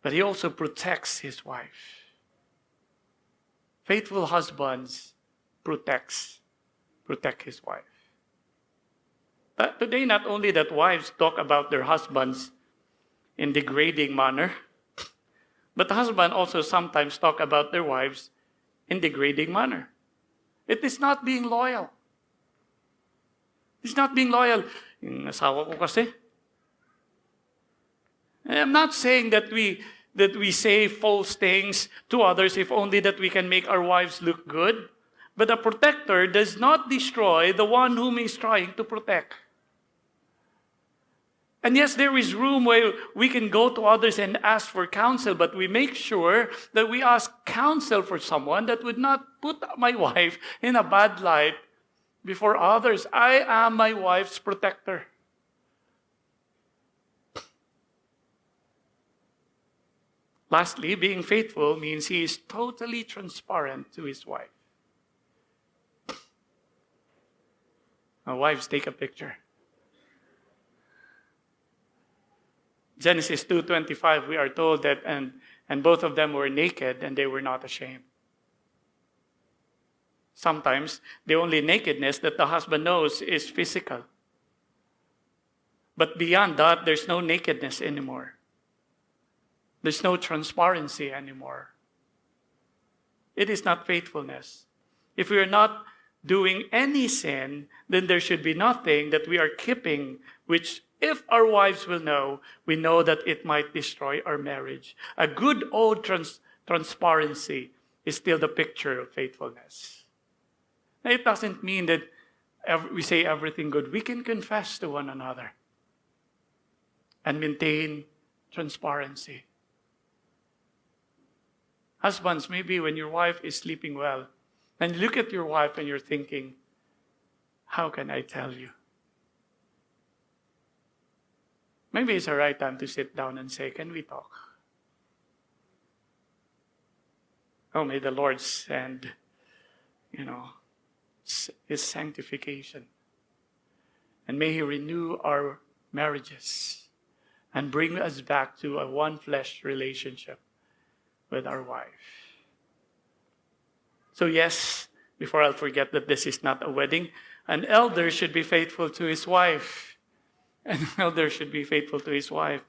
but he also protects his wife. Faithful husbands protect his wife. Today, not only that wives talk about their husbands in degrading manner, but the husband also sometimes talk about their wives in degrading manner. It is not being loyal. It's not being loyal. Yung asawa ko kasi. I'm not saying that we say false things to others if only that we can make our wives look good. But a protector does not destroy the one whom he is trying to protect. And yes, there is room where we can go to others and ask for counsel, but we make sure that we ask counsel for someone that would not put my wife in a bad light before others. I am my wife's protector. Lastly, being faithful means he is totally transparent to his wife. My wives, take a picture. Genesis 2:25, we are told that, and both of them were naked and they were not ashamed. Sometimes the only nakedness that the husband knows is physical. But beyond that, there's no nakedness anymore. There's no transparency anymore. It is not faithfulness. If we are not doing any sin, then there should be nothing that we are keeping, which if our wives will know, we know that it might destroy our marriage. A good old transparency is still the picture of faithfulness. Now, it doesn't mean that we say everything good. We can confess to one another and maintain transparency. Husbands, maybe when your wife is sleeping well, and you look at your wife and you're thinking, how can I tell you? Maybe it's the right time to sit down and say, can we talk? Oh, may the Lord send, His sanctification. And may He renew our marriages and bring us back to a one-flesh relationship with our wife. So yes, before I'll forget that this is not a wedding, an elder should be faithful to his wife. An elder should be faithful to his wife.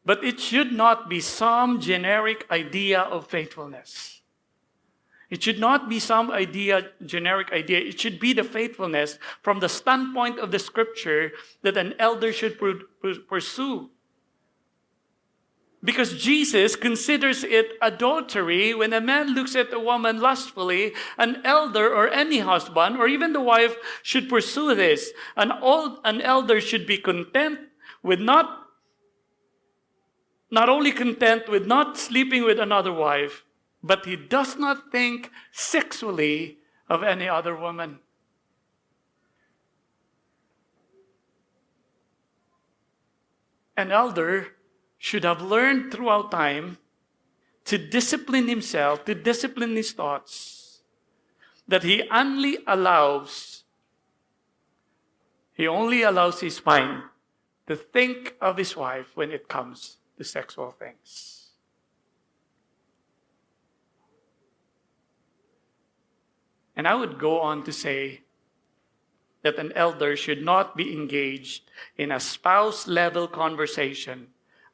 But it should not be some generic idea of faithfulness. It should not be some generic idea. It should be the faithfulness from the standpoint of the Scripture that an elder should pursue. Because Jesus considers it adultery when a man looks at a woman lustfully. An elder or any husband or even the wife should pursue this. An elder should be content with not only content with not sleeping with another wife, but he does not think sexually of any other woman. An elder should have learned throughout time to discipline himself, to discipline his thoughts, that he only allows his mind to think of his wife when it comes to sexual things. And I would go on to say that an elder should not be engaged in a spouse-level conversation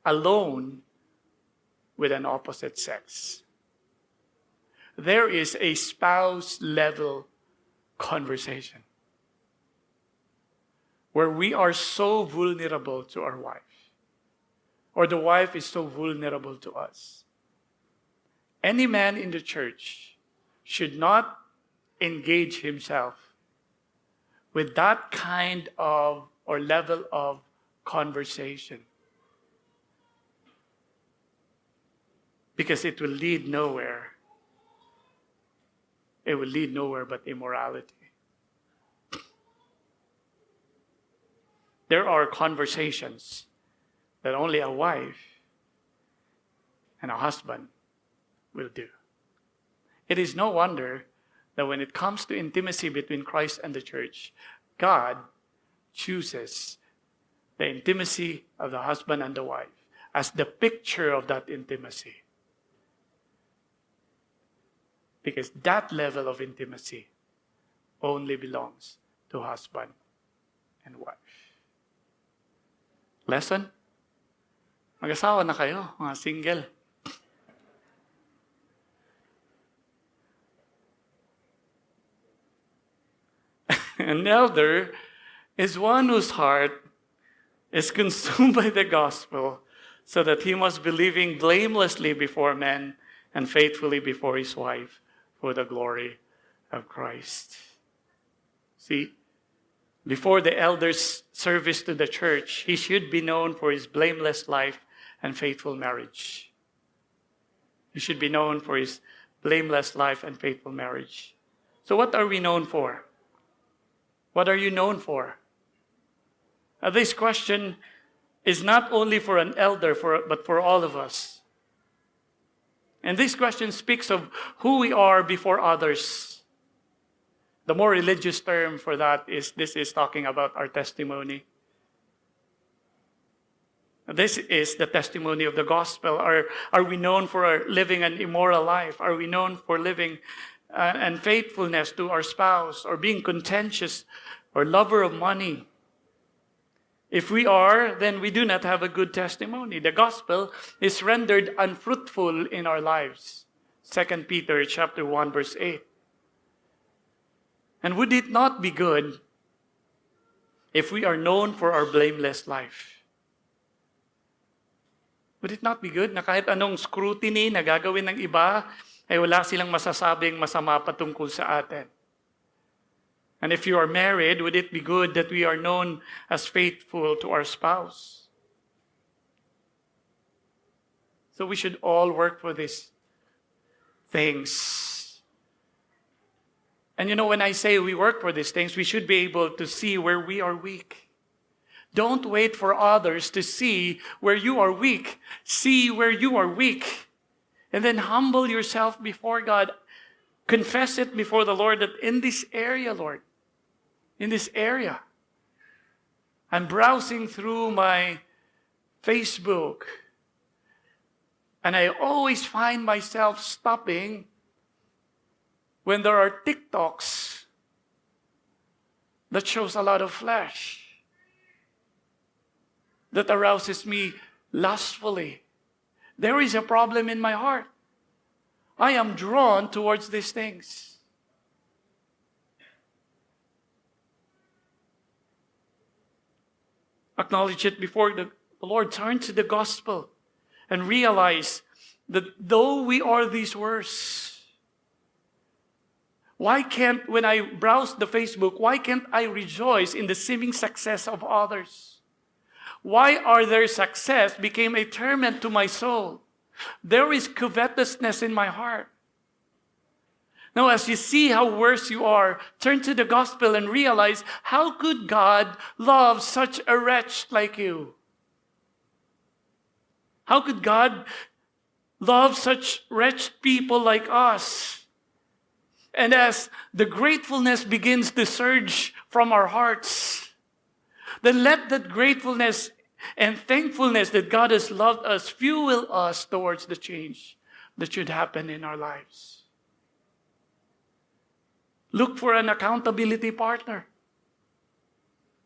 alone with an opposite sex. There is a spouse-level conversation where we are so vulnerable to our wife, or the wife is so vulnerable to us. Any man in the church should not engage himself with that kind of or level of conversation, because it will lead nowhere. It will lead nowhere but immorality. There are conversations that only a wife and a husband will do. It is no wonder that when it comes to intimacy between Christ and the church, God chooses the intimacy of the husband and the wife as the picture of that intimacy. Because that level of intimacy only belongs to husband and wife. Lesson? Mag-asawa na kayo, mga single. An elder is one whose heart is consumed by the gospel, so that he must be living blamelessly before men and faithfully before his wife for the glory of Christ. See, before the elder's service to the church, he should be known for his blameless life and faithful marriage. He should be known for his blameless life and faithful marriage. So what are we known for? What are you known for? This question is not only for an elder, but for all of us. And this question speaks of who we are before others. The more religious term for that is talking about our testimony. This is the testimony of the gospel. Are we known for living an immoral life? Are we known for living and faithfulness to our spouse, or being contentious or lover of money? If we are, then we do not have a good testimony. The gospel is rendered unfruitful in our lives. 2 Peter chapter 1, verse 8. And would it not be good if we are known for our blameless life? Would it not be good na kahit anong scrutiny na gagawin ng iba, ay wala silang masasabing masama patungkol sa atin? And if you are married, would it be good that we are known as faithful to our spouse? So we should all work for these things. And when I say we work for these things, we should be able to see where we are weak. Don't wait for others to see where you are weak. See where you are weak. And then humble yourself before God. Confess it before the Lord that in this area, Lord, in this area, I'm browsing through my Facebook, and I always find myself stopping when there are TikToks that shows a lot of flesh, that arouses me lustfully. There is a problem in my heart. I am drawn towards these things. Acknowledge it before the Lord. Turn to the gospel and realize that though we are these worse, when I browse the Facebook, why can't I rejoice in the seeming success of others? Why are their success became a torment to my soul? There is covetousness in my heart. Now, as you see how worse you are, turn to the gospel and realize, how could God love such a wretch like you? How could God love such wretched people like us? And as the gratefulness begins to surge from our hearts, then let that gratefulness and thankfulness that God has loved us fuel us towards the change that should happen in our lives. Look for an accountability partner.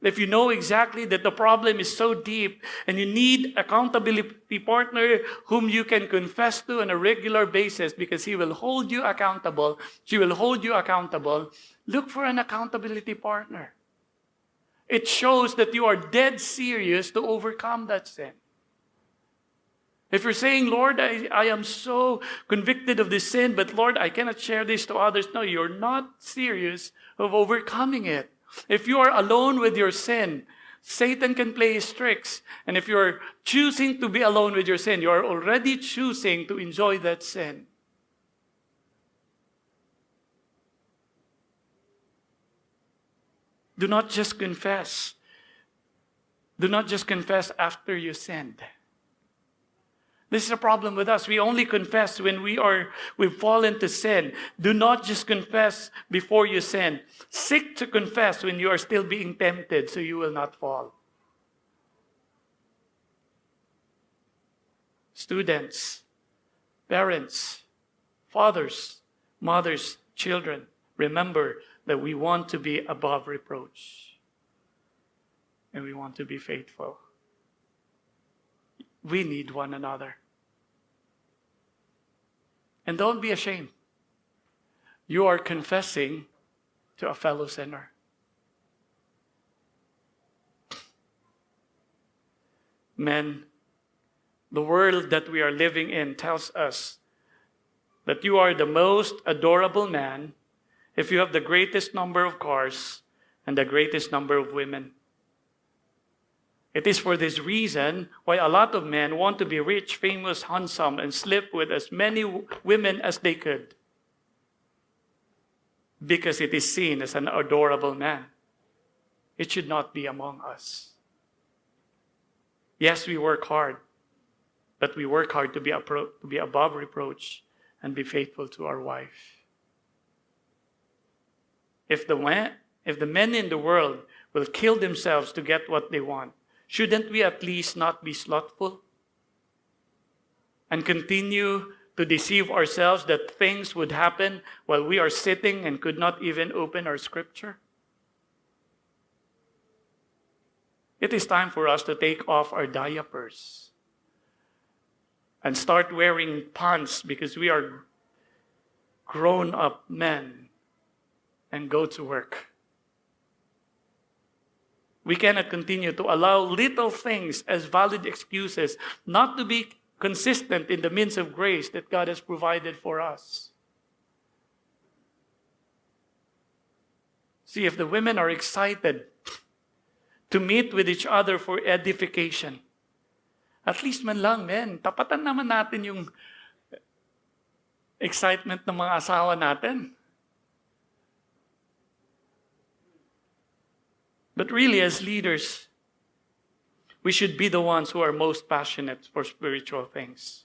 If you know exactly that the problem is so deep and you need accountability partner whom you can confess to on a regular basis because he will hold you accountable, she will hold you accountable, look for an accountability partner. It shows that you are dead serious to overcome that sin. If you're saying, Lord, I am so convicted of this sin, but Lord, I cannot share this to others. No, you're not serious of overcoming it. If you are alone with your sin, Satan can play his tricks. And if you're choosing to be alone with your sin, you are already choosing to enjoy that sin. Do not just confess. Do not just confess after you sinned. This is a problem with us. We only confess when we've fallen to sin. Do not just confess before you sin. Seek to confess when you are still being tempted so you will not fall. Students, parents, fathers, mothers, children, remember that we want to be above reproach. And we want to be faithful. We need one another. And don't be ashamed. You are confessing to a fellow sinner. Men, the world that we are living in tells us that you are the most adorable man if you have the greatest number of cars and the greatest number of women. It is for this reason why a lot of men want to be rich, famous, handsome, and sleep with as many women as they could. Because it is seen as an adorable man. It should not be among us. Yes, we work hard, but we work hard to be above reproach and be faithful to our wife. If the men in the world will kill themselves to get what they want, shouldn't we at least not be slothful and continue to deceive ourselves that things would happen while we are sitting and could not even open our scripture? It is time for us to take off our diapers and start wearing pants because we are grown-up men and go to work. We cannot continue to allow little things as valid excuses not to be consistent in the means of grace that God has provided for us. See, if the women are excited to meet with each other for edification, at least man lang, men, tapatan naman natin yung excitement ng mga asawa natin. But really, as leaders, we should be the ones who are most passionate for spiritual things.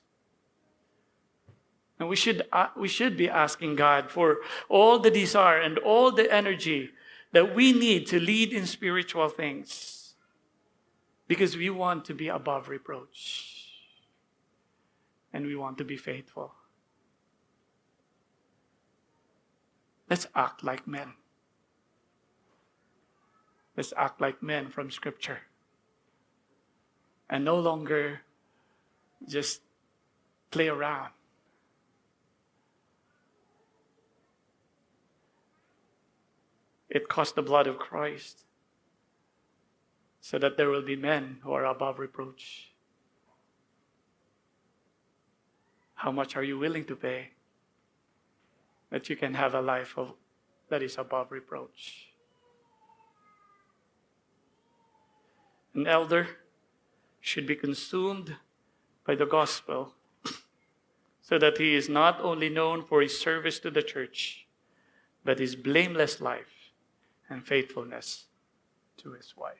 And we should be asking God for all the desire and all the energy that we need to lead in spiritual things. Because we want to be above reproach. And we want to be faithful. Let's act like men. Let's act like men from Scripture. And no longer just play around. It cost the blood of Christ so that there will be men who are above reproach. How much are you willing to pay that you can have a life that is above reproach? An elder should be consumed by the gospel so that he is not only known for his service to the church, but his blameless life and faithfulness to his wife.